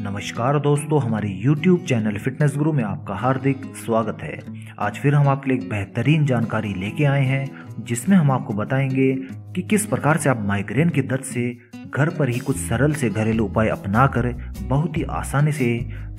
नमस्कार दोस्तों, हमारे YouTube चैनल फिटनेस गुरु में आपका हार्दिक स्वागत है। आज फिर हम आपके लिए एक बेहतरीन जानकारी लेके आए हैं जिसमें हम आपको बताएंगे कि किस प्रकार से आप माइग्रेन के दर्द से घर पर ही कुछ सरल से घरेलू उपाय अपनाकर बहुत ही आसानी से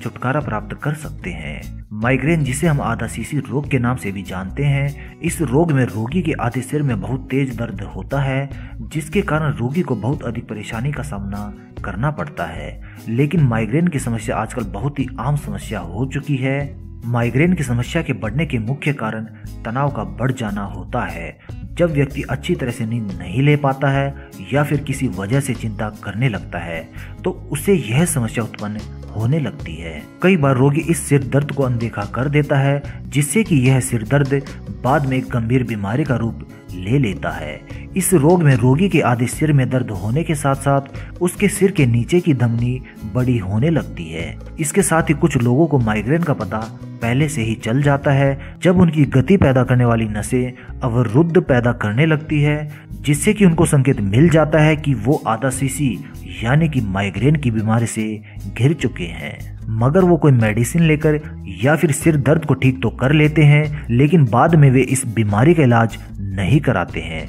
छुटकारा प्राप्त कर सकते हैं। माइग्रेन, जिसे हम आधाशीशी रोग के नाम से भी जानते हैं, इस रोग में रोगी के आधे सिर में बहुत तेज दर्द होता है, जिसके कारण रोगी को बहुत अधिक परेशानी का सामना करना पड़ता है। लेकिन माइग्रेन की समस्या आजकल बहुत ही आम समस्या हो चुकी है। माइग्रेन की समस्या के बढ़ने के मुख्य कारण तनाव का बढ़ जाना होता है। जब व्यक्ति अच्छी तरह से नींद नहीं ले पाता है या फिर किसी वजह से चिंता करने लगता है तो उससे यह समस्या उत्पन्न होने लगती है। कई बार रोगी इस सिर दर्द को अनदेखा कर देता है, जिससे कि यह सिर दर्द बाद में एक गंभीर बीमारी का रूप ले लेता है। इस रोग में रोगी के आधे सिर में दर्द होने के साथ साथ उसके सिर के नीचे की धमनी बड़ी होने लगती है। इसके साथ ही कुछ लोगों को माइग्रेन का पता पहले से ही चल जाता है, जब उनकी गति पैदा करने वाली नसें अवरुद्ध पैदा करने लगती है, जिससे कि उनको संकेत मिल जाता है कि वो आधाशीशी यानी कि माइग्रेन की बीमारी से घिर चुके हैं। मगर वो कोई मेडिसिन लेकर या फिर सिर दर्द को ठीक तो कर लेते हैं, लेकिन बाद में वे इस बीमारी का इलाज नहीं कराते हैं।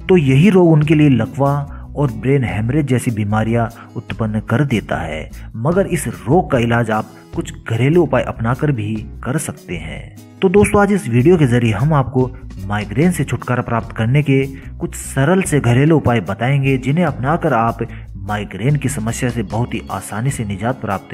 तो यही रोग उनके लिए लकवा और ब्रेन हेमरेज जैसी बीमारियां उत्पन्न कर देता है। मगर इस रोग का इलाज आप कुछ घरेलू उपाय अपनाकर भी कर सकते हैं। तो दोस्तों, आज इस वीडियो के जरिए हम आपको माइग्रेन से छुटकारा प्राप्त करने के कुछ सरल से घरेलू उपाय बताएंगे, जिन्हें अपनाकर आप माइग्रेन की समस्या से बहुत ही आसानी से निजात प्राप्त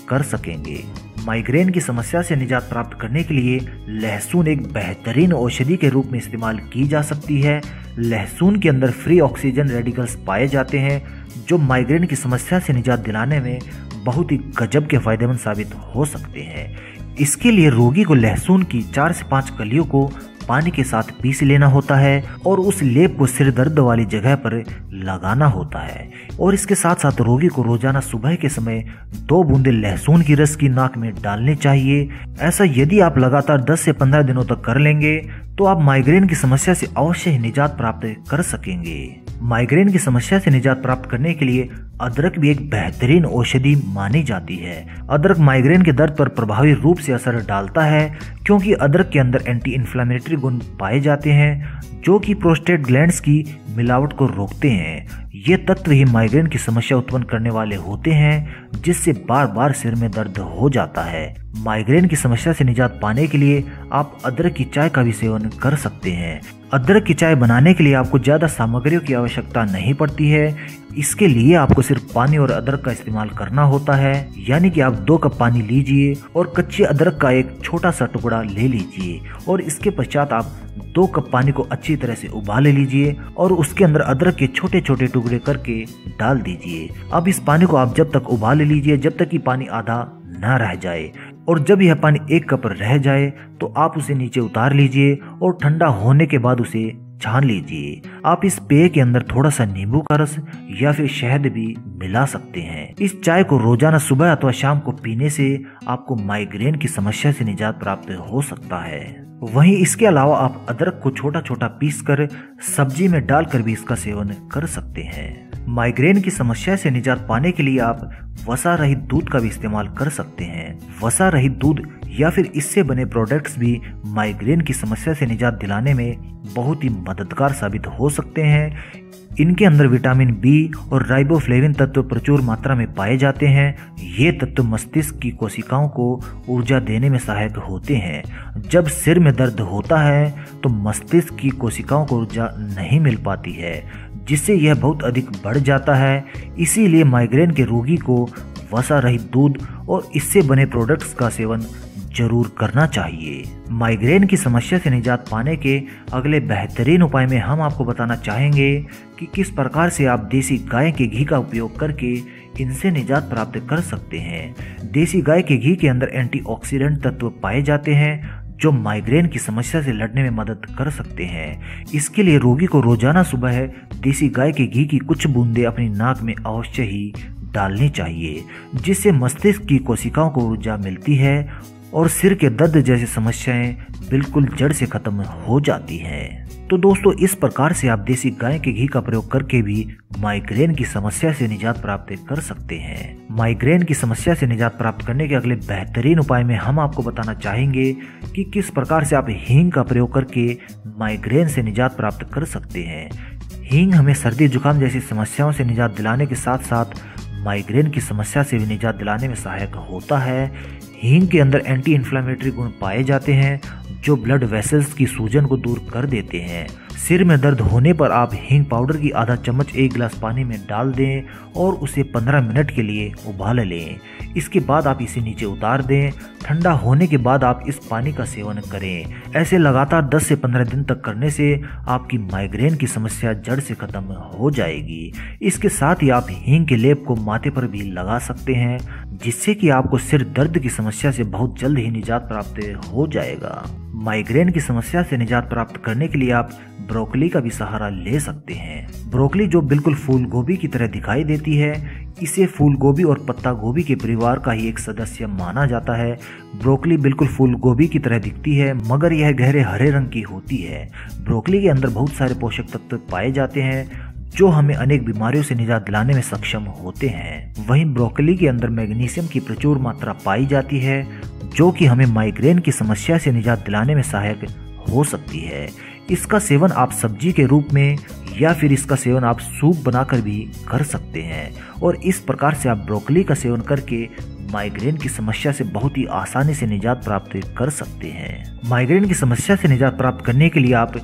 कर सकेंगे। माइग्रेन की समस्या से निजात प्राप्त करने के लिए लहसुन एक बेहतरीन औषधि के रूप में इस्तेमाल की जा सकती है। लहसुन के अंदर फ्री ऑक्सीजन रेडिकल्स पाए जाते हैं, जो माइग्रेन की समस्या से निजात दिलाने में बहुत ही गजब के फायदेमंद साबित हो सकते हैं। इसके लिए रोगी को लहसुन की 4 से 5 कलियों को पानी के साथ पीस लेना होता है और उस लेप को सिर दर्द वाली जगह पर लगाना होता है। और इसके साथ साथ रोगी को रोजाना सुबह के समय 2 बूंदे लहसुन की रस की नाक में डालने चाहिए। ऐसा यदि आप लगातार 10 से 15 दिनों तक कर लेंगे तो आप माइग्रेन की समस्या से अवश्य ही निजात प्राप्त कर सकेंगे। माइग्रेन की समस्या से निजात प्राप्त करने के लिए अदरक भी एक बेहतरीन औषधि मानी जाती है। अदरक माइग्रेन के दर्द पर प्रभावी रूप से असर डालता है, क्योंकि अदरक के अंदर एंटी इन्फ्लेमेटरी गुण पाए जाते हैं, जो कि प्रोस्टेट ग्लैंड्स की मिलावट को रोकते हैं। ये तत्व ही माइग्रेन की समस्या उत्पन्न करने वाले होते हैं, जिससे बार बार सिर में दर्द हो जाता है। माइग्रेन की समस्या से निजात पाने के लिए आप अदरक की चाय का भी सेवन कर सकते हैं। अदरक की चाय बनाने के लिए आपको ज्यादा सामग्रियों की आवश्यकता नहीं पड़ती है। इसके लिए आपको सिर्फ पानी और अदरक का इस्तेमाल करना होता है। यानी कि आप 2 कप पानी लीजिए और कच्चे अदरक का एक छोटा सा टुकड़ा ले लीजिए और इसके पश्चात आप 2 कप पानी को अच्छी तरह से उबाल लीजिए और उसके अंदर अदरक के छोटे छोटे टुकड़े करके डाल दीजिए। अब इस पानी को आप जब तक उबाल लीजिए जब तक कि पानी आधा ना रह जाए, और जब यह पानी 1 कप रह जाए तो आप उसे नीचे उतार लीजिए और ठंडा होने के बाद उसे छान लीजिए। आप इस पेय के अंदर थोड़ा सा नींबू का रस या फिर शहद भी मिला सकते हैं। इस चाय को रोजाना सुबह अथवा शाम को पीने से आपको माइग्रेन की समस्या से निजात प्राप्त हो सकता है। वहीं इसके अलावा आप अदरक को छोटा छोटा पीस कर सब्जी में डालकर भी इसका सेवन कर सकते हैं। माइग्रेन की समस्या से निजात पाने के लिए आप वसा रहित दूध का भी इस्तेमाल कर सकते हैं। वसा रहित दूध या फिर इससे बने प्रोडक्ट्स भी माइग्रेन की समस्या से निजात दिलाने में बहुत ही मददगार साबित हो सकते हैं। इनके अंदर विटामिन बी और राइबोफ्लेविन तत्व प्रचुर मात्रा में पाए जाते हैं। ये तत्व मस्तिष्क की कोशिकाओं को ऊर्जा देने में सहायक होते हैं। जब सिर में दर्द होता है तो मस्तिष्क की कोशिकाओं को ऊर्जा नहीं मिल पाती है, जिससे यह बहुत अधिक बढ़ जाता है। इसीलिए माइग्रेन के रोगी को वसा रहित दूध और इससे बने प्रोडक्ट्स का सेवन जरूर करना चाहिए। माइग्रेन की समस्या से निजात पाने के अगले बेहतरीन उपाय में हम आपको बताना चाहेंगे कि किस प्रकार से आप देसी गाय के घी का उपयोग करके इनसे निजात प्राप्त कर सकते हैं। देसी गाय के घी के अंदर एंटीऑक्सीडेंट तत्व पाए जाते हैं, जो माइग्रेन की समस्या से लड़ने में मदद कर सकते हैं। इसके लिए रोगी को रोजाना सुबह देसी गाय के घी की कुछ बूंदें अपनी नाक में अवश्य ही डालनी चाहिए, जिससे मस्तिष्क की कोशिकाओं को ऊर्जा मिलती है और सिर के दर्द जैसी समस्याएं बिल्कुल जड़ से खत्म हो जाती हैं। तो दोस्तों इस प्रकार से आप देसी गाय के घी का प्रयोग करके भी माइग्रेन की समस्या से निजात प्राप्त कर सकते हैं। माइग्रेन की समस्या से निजात प्राप्त करने के अगले बेहतरीन उपाय में हम आपको बताना चाहेंगे कि किस प्रकार से आप हींग का प्रयोग करके माइग्रेन से निजात प्राप्त कर सकते हैं। हींग हमें सर्दी जुकाम जैसी समस्याओं से निजात दिलाने के साथ साथ माइग्रेन की समस्या से भी निजात दिलाने में सहायक होता है। हींग के अंदर एंटी इन्फ्लेमेटरी गुण पाए जाते हैं जो ब्लड वेसल्स की सूजन को दूर कर देते हैं। सिर में दर्द होने पर आप हींग पाउडर की आधा चम्मच 1 गिलास पानी में डाल दें और उसे 15 मिनट के लिए उबाल लें। इसके बाद आप इसे नीचे उतार दें। ठंडा होने के बाद आप इस पानी का सेवन करें। ऐसे लगातार 10 से 15 दिन तक करने से आपकी माइग्रेन की समस्या जड़ से खत्म हो जाएगी। इसके साथ ही आप हींग के लेप को माथे पर भी लगा सकते हैं जिससे कि आपको सिर दर्द की समस्या से बहुत जल्द ही निजात प्राप्त हो जाएगा। माइग्रेन की समस्या से निजात प्राप्त करने के लिए आप ब्रोकली का भी सहारा ले सकते हैं। ब्रोकली जो बिल्कुल फूल गोभी की तरह दिखाई देती है, इसे फूल गोभी और पत्ता गोभी के परिवार का ही एक सदस्य माना जाता है। ब्रोकली बिल्कुल फूल गोभी की तरह दिखती है मगर यह गहरे हरे रंग की होती है। ब्रोकली के अंदर बहुत सारे पोषक तत्व पाए जाते हैं जो हमें अनेक बीमारियों से निजात दिलाने में सक्षम होते हैं। वहीं ब्रोकली के अंदर मैग्नीशियम की प्रचुर मात्रा पाई जाती है जो कि हमें माइग्रेन की समस्या से निजात दिलाने में सहायक हो सकती है। इसका सेवन आप सब्जी के रूप में या फिर इसका सेवन आप सूप बनाकर भी कर सकते हैं और इस प्रकार से आप ब्रोकली का सेवन करके माइग्रेन की समस्या से बहुत ही आसानी से निजात प्राप्त कर सकते हैं। माइग्रेन की समस्या से निजात प्राप्त करने के लिए आप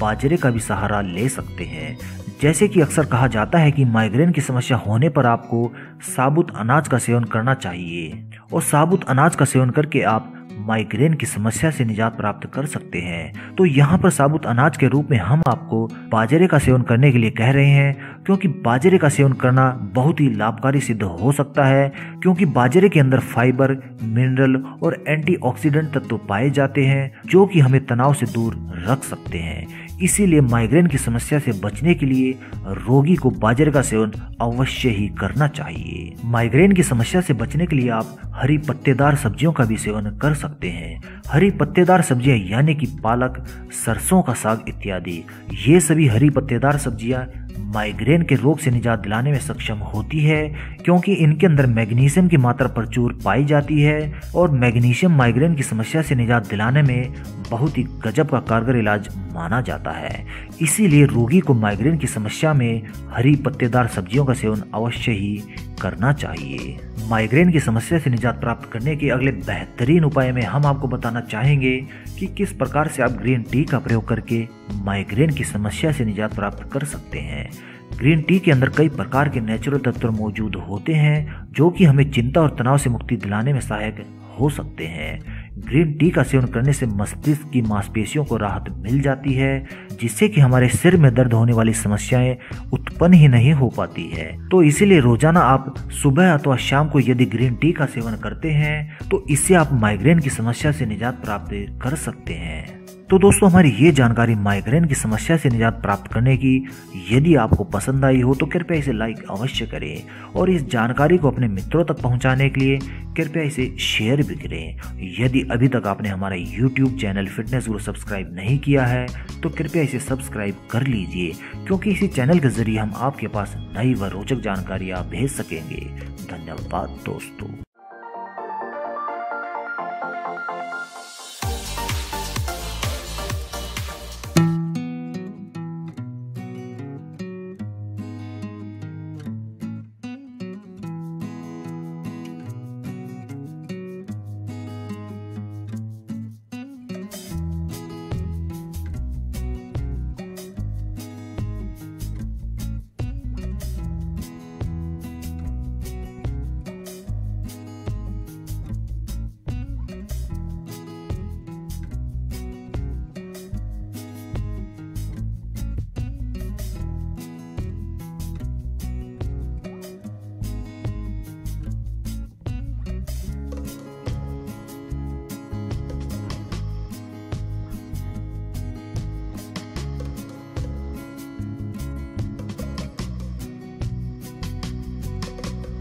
बाजरे का भी सहारा ले सकते हैं। जैसे कि अक्सर कहा जाता है कि माइग्रेन की समस्या होने पर आपको साबुत अनाज का सेवन करना चाहिए और साबुत अनाज का सेवन करके आप माइग्रेन की समस्या से निजात प्राप्त कर सकते हैं। तो यहाँ पर साबुत अनाज के रूप में हम आपको बाजरे का सेवन करने के लिए कह रहे हैं क्योंकि बाजरे का सेवन करना बहुत ही लाभकारी सिद्ध हो सकता है क्योंकि बाजरे के अंदर फाइबर, मिनरल और एंटीऑक्सीडेंट तत्व पाए जाते हैं जो कि हमें तनाव से दूर रख सकते हैं। इसीलिए माइग्रेन की समस्या से बचने के लिए रोगी को बाजरे का सेवन अवश्य ही करना चाहिए। माइग्रेन की समस्या से बचने के लिए आप हरी पत्तेदार सब्जियों का भी सेवन कर सकते हैं। हरी पत्तेदार सब्जियां यानी कि पालक, सरसों का साग इत्यादि, ये सभी हरी पत्तेदार सब्जियां माइग्रेन के रोग से निजात दिलाने में सक्षम होती है क्योंकि इनके अंदर मैग्नीशियम की मात्रा प्रचुर पाई जाती है और मैग्नीशियम माइग्रेन की समस्या से निजात दिलाने में बहुत ही गजब का कारगर इलाज माना जाता है। इसीलिए रोगी को माइग्रेन की समस्या में हरी पत्तेदार सब्जियों का सेवन अवश्य ही करना चाहिए। माइग्रेन की समस्या से निजात प्राप्त करने के अगले बेहतरीन उपाय में हम आपको बताना चाहेंगे कि किस प्रकार से आप ग्रीन टी का प्रयोग करके माइग्रेन की समस्या से निजात प्राप्त कर सकते हैं। ग्रीन टी के अंदर कई प्रकार के नेचुरल तत्व मौजूद होते हैं जो कि हमें चिंता और तनाव से मुक्ति दिलाने में सहायक हो सकते हैं। ग्रीन टी का सेवन करने से मस्तिष्क की मांसपेशियों को राहत मिल जाती है जिससे कि हमारे सिर में दर्द होने वाली समस्याएं उत्पन्न ही नहीं हो पाती है। तो इसीलिए रोजाना आप सुबह अथवा शाम को यदि ग्रीन टी का सेवन करते हैं तो इससे आप माइग्रेन की समस्या से निजात प्राप्त कर सकते हैं। तो दोस्तों हमारी ये जानकारी माइग्रेन की समस्या से निजात प्राप्त करने की यदि आपको पसंद आई हो तो कृपया इसे लाइक अवश्य करें और इस जानकारी को अपने मित्रों तक पहुंचाने के लिए कृपया इसे शेयर भी करें। यदि अभी तक आपने हमारा YouTube चैनल फिटनेस गुरु सब्सक्राइब नहीं किया है तो कृपया इसे सब्सक्राइब कर लीजिए क्योंकि इसी चैनल के जरिए हम आपके पास नई व रोचक जानकारियाँ भेज सकेंगे। धन्यवाद दोस्तों।